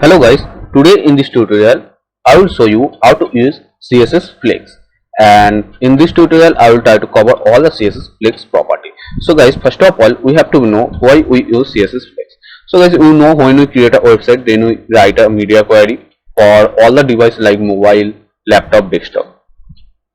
Hello guys, today in this tutorial I will show you how to use CSS Flex, and in this tutorial I will try to cover all the CSS Flex property. So guys, first of all we have to know why we use CSS Flex. So guys, we know when we create a website, then we write a media query for all the devices like mobile, laptop, desktop.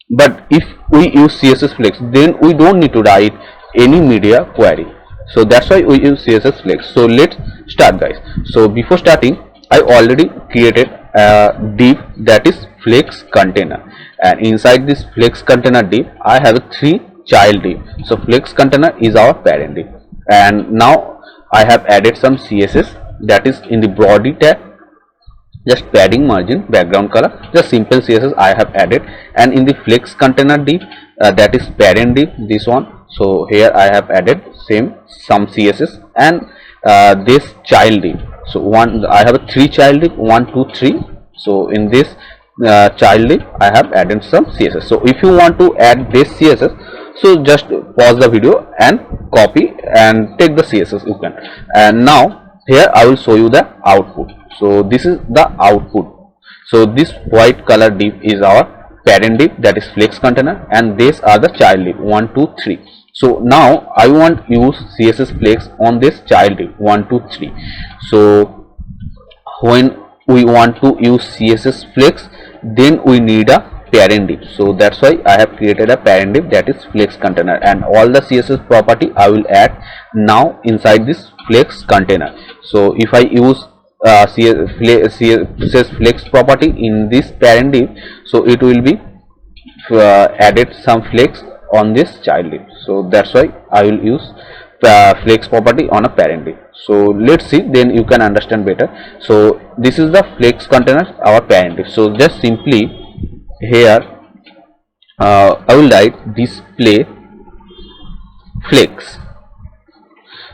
But if we use CSS Flex, then we don't need to write any media query. So that's why we use CSS Flex. So let's start guys. So before starting, I already created a div that is Flex container, and inside this Flex container div I have a 3 child div. So Flex container is our parent div, and now I have added some CSS that is in the body tag, just padding, margin, background color, just simple CSS I have added. And in the Flex container div, that is parent div, this one. So here I have added some CSS, and this child div. So I have a 3 child div, 1 2 3. So in this child div I have added some CSS. So if you want to add this CSS, so just pause the video and copy and take the CSS you can. And now here I will show you the output. So this is the output. So this white color div is our parent div, that is Flex container, and these are the child div 1 2 3. So now I want to use CSS Flex on this child div 1 2 3. So when we want to use CSS Flex, then we need a parent div. So that's why I have created a parent div, that is Flex container, and all the CSS property I will add now inside this Flex container. So if I use CSS Flex property in this parent div, so it will be added some Flex on this child div. So that's why I will use Flex property on a parent div. So let's see, then you can understand better. So this is the Flex container, our parent div. So just simply here I will write display Flex.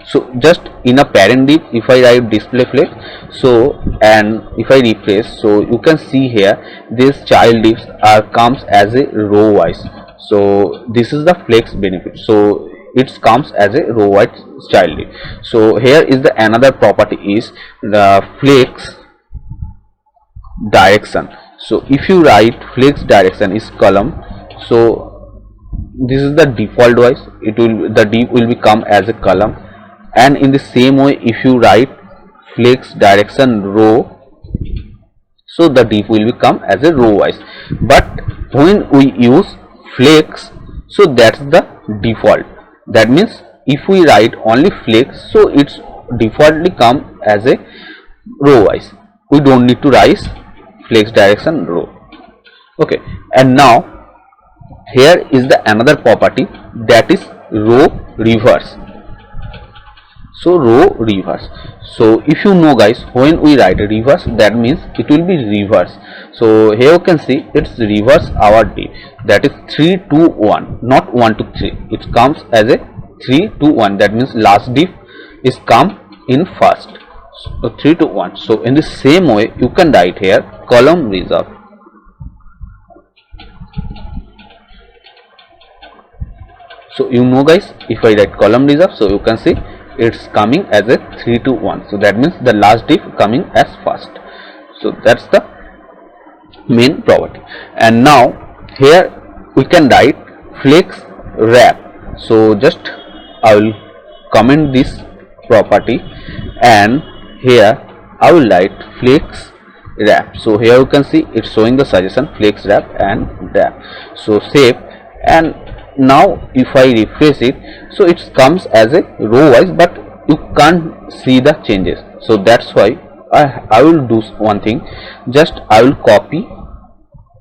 So just in a parent div, if I write display Flex, so and if I refresh, so you can see here these child divs comes as a row wise. So this is the Flex benefit. So it comes as a row wise child div. So here is the another property is the Flex direction. So if you write Flex direction is column, so this is the default wise, the div will become as a column. And in the same way, if you write Flex direction row, so the div will become as a row wise. But when we use Flex, so that's the default. That means if we write only Flex, so it's defaultly come as a row wise. We don't need to write Flex direction row. Okay, and now here is the another property, that is row reverse. So row reverse. So if you know guys, when we write a reverse, that means it will be reverse. So here you can see it's reverse our div, that is 3 2 1, not 1 2 3. It comes as a 3 2 1. That means last div is come in first. So 3 2 1. So in the same way you can write here column reserve. So you know guys, if I write column reserve, so you can see it's coming as a 3 2 1. So that means the last div coming as first. So that's the main property. And now here we can write Flex wrap. So just I will comment this property, and here I will write Flex wrap. So here you can see it's showing the suggestion Flex wrap and wrap. So save, and now if I refresh it, so it comes as a row wise, but you can't see the changes. So that's why I will do one thing, just I will copy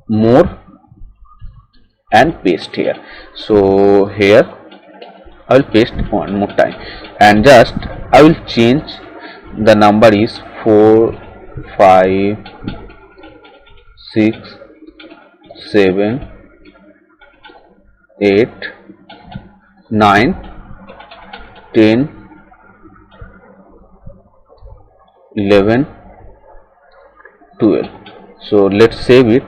more and paste here. So here I will paste one more time, and just I will change the number is 4 5 6 7 8 9 10 11 12. So let's save it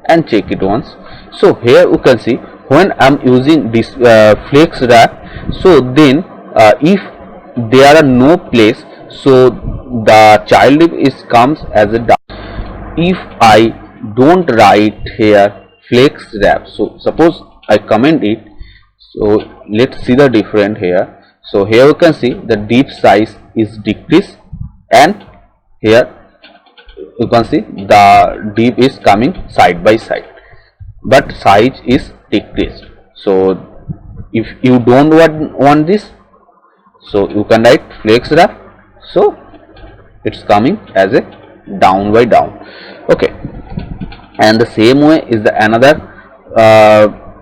and check it once. So here you can see when I'm using this Flex wrap, so then if there are no place, so the child div is comes as a down. If I don't write here flex wrap, so suppose I comment it, so let's see the difference here. So here you can see the div size is decreased, and here you can see the div is coming side by side, but size is decreased. So if you don't want this, so you can write flex wrap, so it's coming as a down by down. Okay, and the same way is the another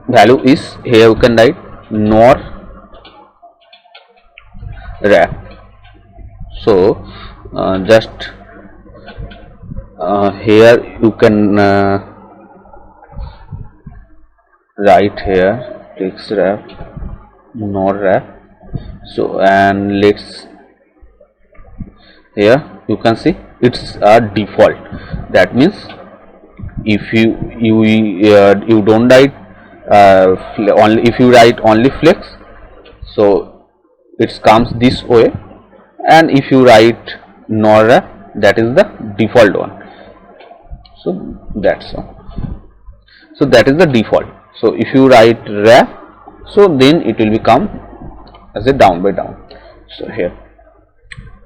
value is here you can write nor wrap. So just here you can write here flex wrap nor wrap. So and let's here you can see it's a default. That means if you don't write only, if you write only flex, so it comes this way, and if you write nor wrap, that is the default one. So that's all. So that is the default. So if you write wrap, so then it will become as a down by down. So here,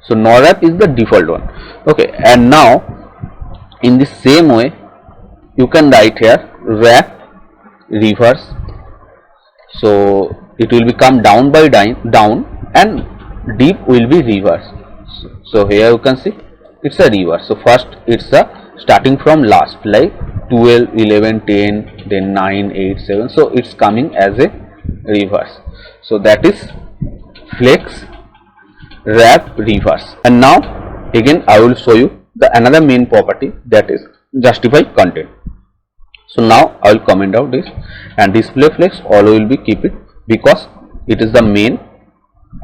so nor wrap is the default one. Okay, and now in the same way you can write here wrap reverse. So it will become down by down, and div will be reverse. So here you can see it's a reverse. So first it's a starting from last, like 12, 11, 10, then 9, 8, 7. So it's coming as a reverse. So that is flex wrap reverse. And now again I will show you the another main property, that is justify content. So now I will comment out this, and display flex all will be keep it because it is the main.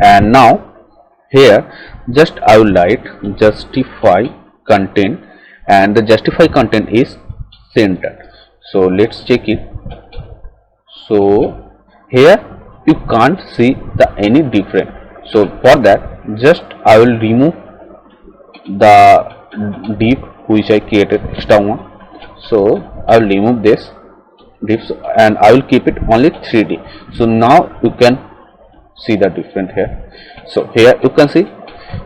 And now here just I will write justify content, and the justify content is center. So let's check it. So here you can't see the any difference. So for that, just I will remove the div which I created extra one. So I will remove this divs and I will keep it only 3D. So now you can see the difference here. So here you can see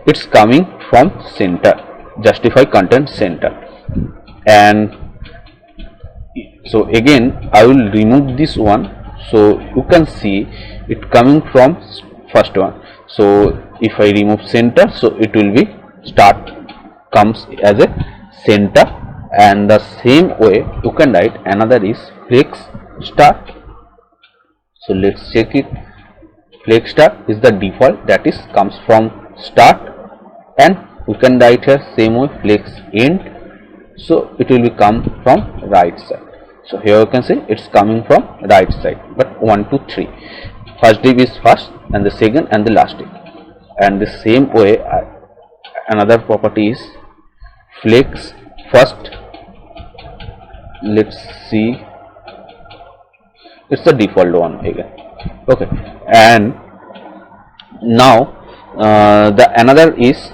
it's coming from center, justify content center. And so again I will remove this one, so you can see it coming from first one. So if I remove center, so it will be start comes as a center. And the same way you can write another is flex start. So let's check it. Flex start is the default, that is comes from start, and we can write here same way flex end. So it will be come from right side. So here you can see it's coming from right side, but 1, 2, 3. First div is first, and the second and the last div. And the same way another property is flex first. Let's see, it's the default one again. Okay, and now the another is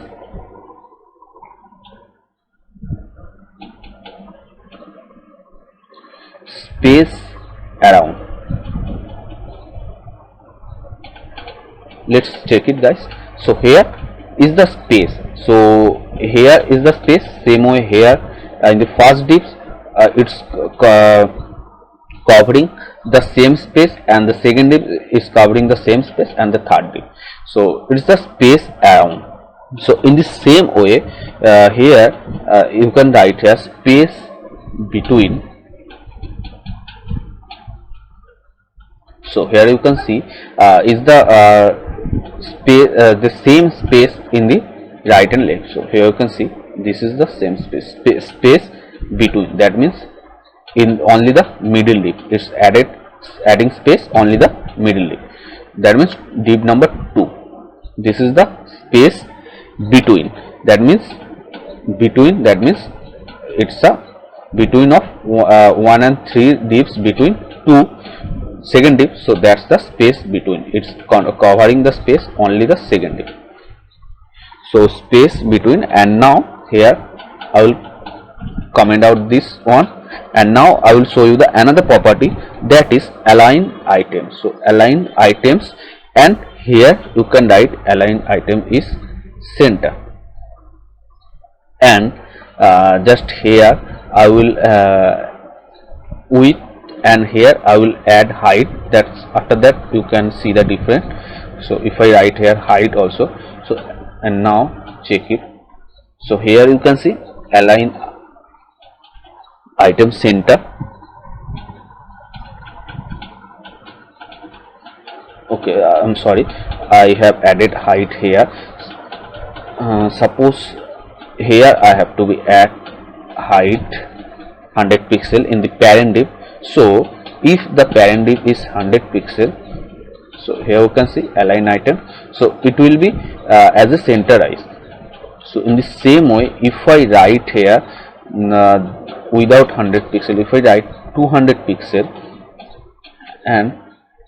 space around. Let's check it, guys. So here is the space. So here is the space, same way here in the first div it's covering the same space, and the second div is covering the same space, and the third div. So it's the space around. So in the same way here you can write here space between. So here you can see is the space, the same space in the right and left. So here you can see this is the same space between. That means in only the middle div it's adding space only the middle div. That means div number 2. This is the space between. That means between. That means it's a between of 1 and 3 divs between 2 second div. So that's the space between. It's covering the space only the second div. so space between, and now here I will comment out this one, and now I will show you the another property, that is align items. So align items, and here you can write align item is center, and just here I will width, and here I will add height. That's after that you can see the difference. So if I write here height also, so and now check it. So here you can see align item center. Okay, I'm sorry, I have added height here. Suppose here I have to be add height 100 pixel in the parent div. So if the parent div is 100 pixel, so here you can see align item, so it will be as a centerized. So in the same way, if I write here without 100 pixel, if I write 200 pixel, and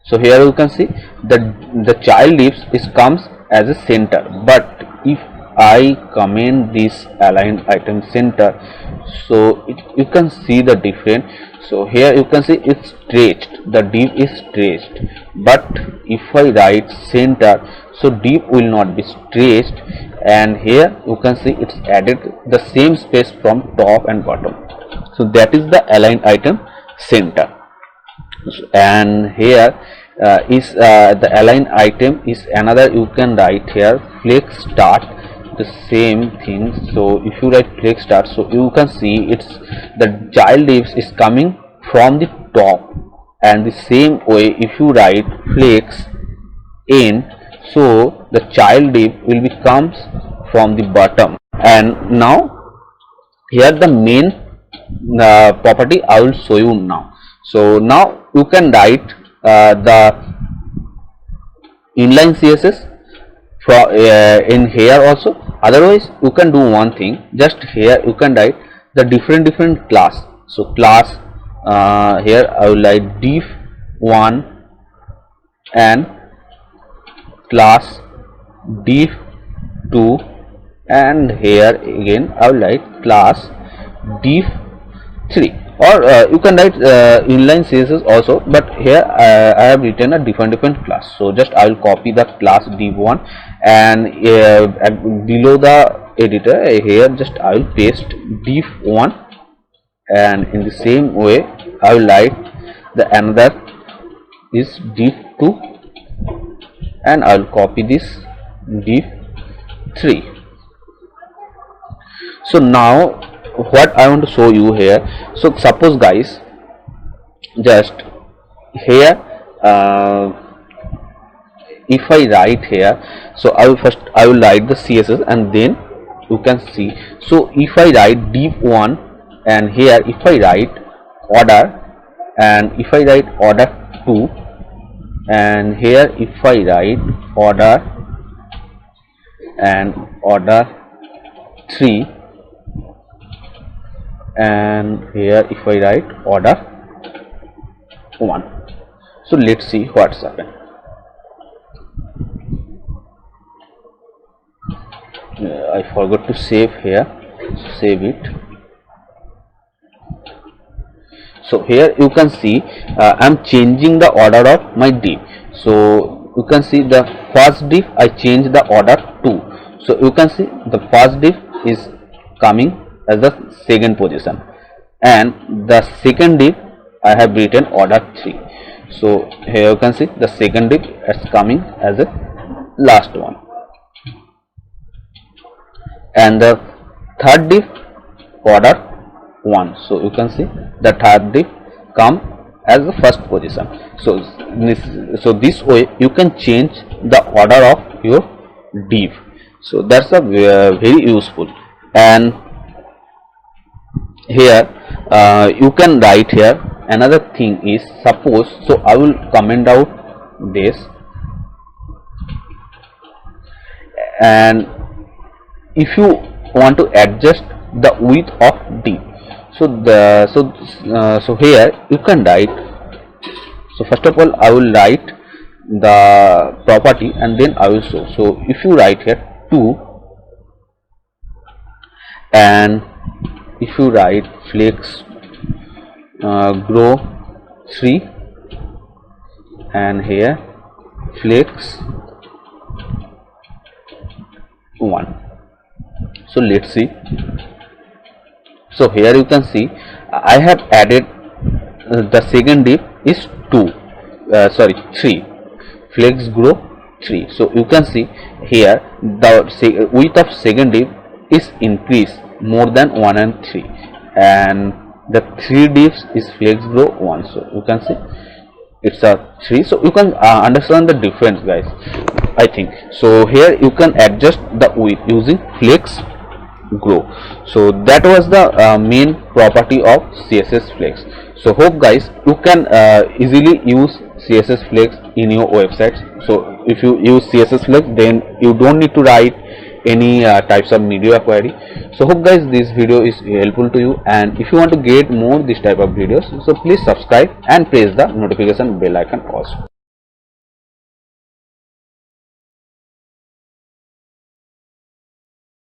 so here you can see the child divs is comes as a center, but if I comment this align item center, so you can see the difference. So here you can see it's stretched, the div is stretched, but if I write center, so div will not be stretched, and here you can see it's added the same space from top and bottom. So that is the align item center. And here is the align item is another, you can write here flex start, the same thing. So if you write flex start, so you can see it's the child divs is coming from the top, and the same way if you write flex end, so the child div will be comes from the bottom. And now here the main property I will show you now. So now you can write the inline CSS for in here also. Otherwise you can do one thing, just here you can write the different class. So class here I will write div1 and class div2, and here again I will write class div3, or you can write inline CSS also, but here I have written a different class. So just I will copy the class div1, and below the editor here just I will paste div1, and in the same way I will write the another is div2, and I will copy this div3. So now what I want to show you here, so suppose guys, just here if I write here, so I will write the CSS, and then you can see. So if I write div1, and here if I write order, and if I write order 2, and here if I write order and order 3, and here if I write order 1. So let's see what's happened. I forgot to save here, save it. So here you can see I'm changing the order of my div. So you can see the first div I changed the order 2. So you can see the first div is coming as the second position, and the second div I have written order 3. So here you can see the second div is coming as a last one, and the third div order 1. So you can see the third div come as the first position. So this way you can change the order of your div. So that's a very useful. And here you can write here another thing is, suppose, so I will comment out this, and if you want to adjust the width of div, so here you can write. So first of all I will write the property, and then I will show. So if you write here 2, and if you write flex grow 3 and here flex 1. So let's see. So here you can see I have added the second div is 3 flex grow 3. So you can see here the width of second div is increased more than 1 and 3, and the 3 divs is flex grow 1. So you can see it's a 3. So you can understand the difference, guys, I think. So here you can adjust the width using flex grow. So that was the main property of CSS flex. So hope guys you can easily use CSS flex in your websites. So if you use CSS flex, then you don't need to write any types of media query. So hope guys this video is helpful to you, and if you want to get more this type of videos, so please subscribe and press the notification bell icon also.